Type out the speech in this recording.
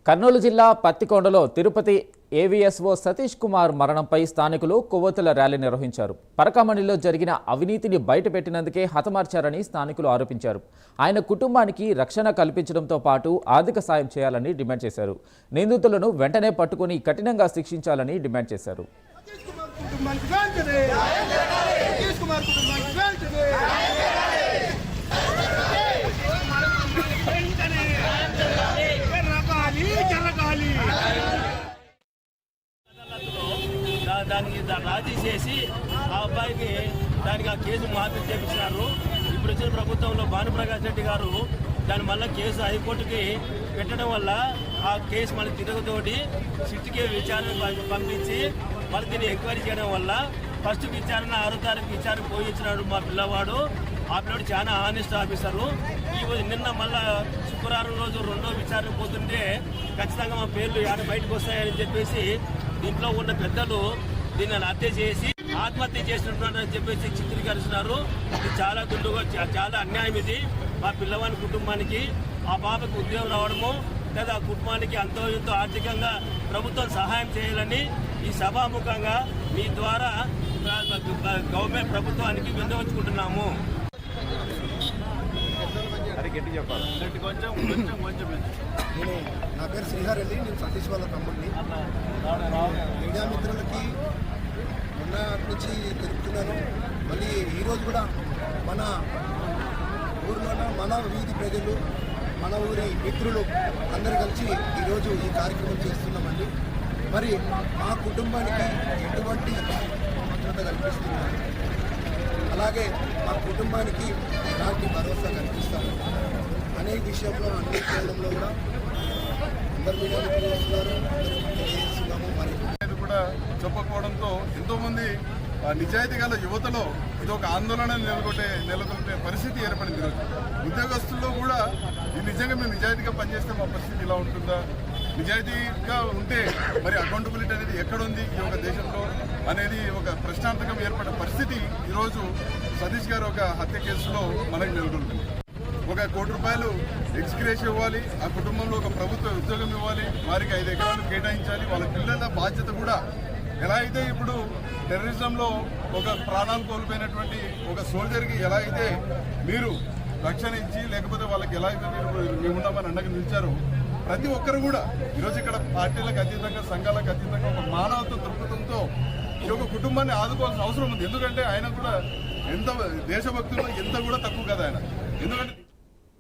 కర్నూలు జిల్లా పత్తికొండలో తిరుపతి ఏవీఎస్ఓ సతీష్ కుమార్ మరణంపై స్థానికులు కొవ్వొత్తుల ర్యాలీ నిర్వహించారు. పరకామణిలో జరిగిన అవినీతిని బయటపెట్టినందుకే హతమార్చారని స్థానికులు ఆరోపించారు. ఆయన కుటుంబానికి రక్షణ కల్పించడంతో పాటు ఆర్థిక సాయం చేయాలని డిమాండ్ చేశారు. నిందితులను వెంటనే పట్టుకుని కఠినంగా శిక్షించాలని డిమాండ్ చేశారు. దానికి రాజీ చేసి ఆ అబ్బాయికి దానికి ఆ కేసు మాఫీ చేపించినారు. ఇప్పుడు వచ్చిన ప్రభుత్వంలో భానుప్రకాష్ రెడ్డి గారు దాని మళ్ళీ కేసు హైకోర్టుకి పెట్టడం వల్ల ఆ కేసు మళ్ళీ తిరుగుతోటి సిట్కి విచారణ పంపించి మళ్ళీ దీన్ని ఎంక్వైరీ చేయడం వల్ల ఫస్ట్ విచారణ 6వ తారీఖు విచారణ పోయించినాడు మా పిల్లవాడు. ఆ పిల్లవాడు చాలా ఆనెస్ట్ ఆఫీసరు. నిన్న మళ్ళా శుక్రవారం రోజు రెండో విచారణ పోతుంటే ఖచ్చితంగా మా పేర్లు బయటకు వస్తాయని చెప్పేసి దీంట్లో ఉన్న పెద్దలు దీన్ని హత్య చేసి ఆత్మహత్య చేసినట్టు చెప్పేసి చిత్రీకరిస్తున్నారు. ఇది చాలా దుండుగా చాలా అన్యాయం. ఇది మా పిల్లవాని కుటుంబానికి ఆ పాపకు ఉద్యోగం రావడము లేదా ఆ కుటుంబానికి అంతో ఎంతో ఆర్థికంగా ప్రభుత్వం సహాయం చేయాలని ఈ సభాముఖంగా మీ ద్వారా గవర్నమెంట్ ప్రభుత్వానికి విన్నవించుకుంటున్నాము. నా పేరు శ్రీహారెడ్డి, నేను సతీష్ వాళ్ళ తమ్ముడిని. మీడియా మిత్రులకి మొన్న నుంచి తెలుపుతున్నాను. మళ్ళీ ఈరోజు కూడా మన ఊరిలోన మన వీధి ప్రజలు, మన ఊరి మిత్రులు అందరూ కలిసి ఈరోజు ఈ కార్యక్రమం చేస్తున్నామండి. మరి మా కుటుంబానికి ఎటువంటి భద్రత కల్పిస్తున్నారు, అలాగే మా కుటుంబానికి ఎలాంటి భరోసా కల్పిస్తారు అనే విషయంలో అందించడంలో కూడా అందరు మీడియా మిత్రులు వస్తున్నారు, తెలియజేస్తున్నాము. మరి కూడా చెప్పకపోవడంతో ఎంతోమంది నిజాయితీ గల యువతలో ఇది ఒక ఆందోళన నెలకొల్పే పరిస్థితి ఏర్పడింది. ఈరోజు ఉద్యోగస్తుల్లో కూడా నిజంగా మేము నిజాయితీగా పనిచేస్తే మా పరిస్థితి ఇలా ఉంటుందా, నిజాయితీగా ఉంటే మరి అకౌంటబిలిటీ అనేది ఎక్కడుంది ఈ యొక్క దేశంలో అనేది ఒక ప్రశ్నార్థకం ఏర్పడిన పరిస్థితి ఈరోజు సతీష్ గారు ఒక హత్య కేసులో మనకు నెలకొల్పింది. 1 కోటి రూపాయలు ఎక్స్గ్రేష్ ఇవ్వాలి, ఆ కుటుంబంలో ఒక ప్రభుత్వ ఉద్యోగం ఇవ్వాలి, వారికి 5 ఎకరాలు కేటాయించాలి. వాళ్ళ పిల్లల బాధ్యత కూడా ఎలా అయితే ఇప్పుడు టెర్రరిజంలో ఒక ప్రాణాలు కోల్పోయినటువంటి ఒక సోల్జర్కి ఎలా అయితే మీరు రక్షణ ఇచ్చి లేకపోతే వాళ్ళకి ఎలా అయితే మీరు ఉన్నామని అండగా నిలిచారో ప్రతి ఒక్కరు కూడా ఈరోజు ఇక్కడ పార్టీలకు అతీతంగా సంఘాలకు అతీతంగా ఒక మానవత్వ దృక్పథంతో ఈ యొక్క కుటుంబాన్ని ఆదుకోవాల్సిన అవసరం ఉంది. ఎందుకంటే ఆయన కూడా ఎంత దేశభక్తులు ఎంత కూడా తక్కువ కదా ఆయన. ఎందుకంటే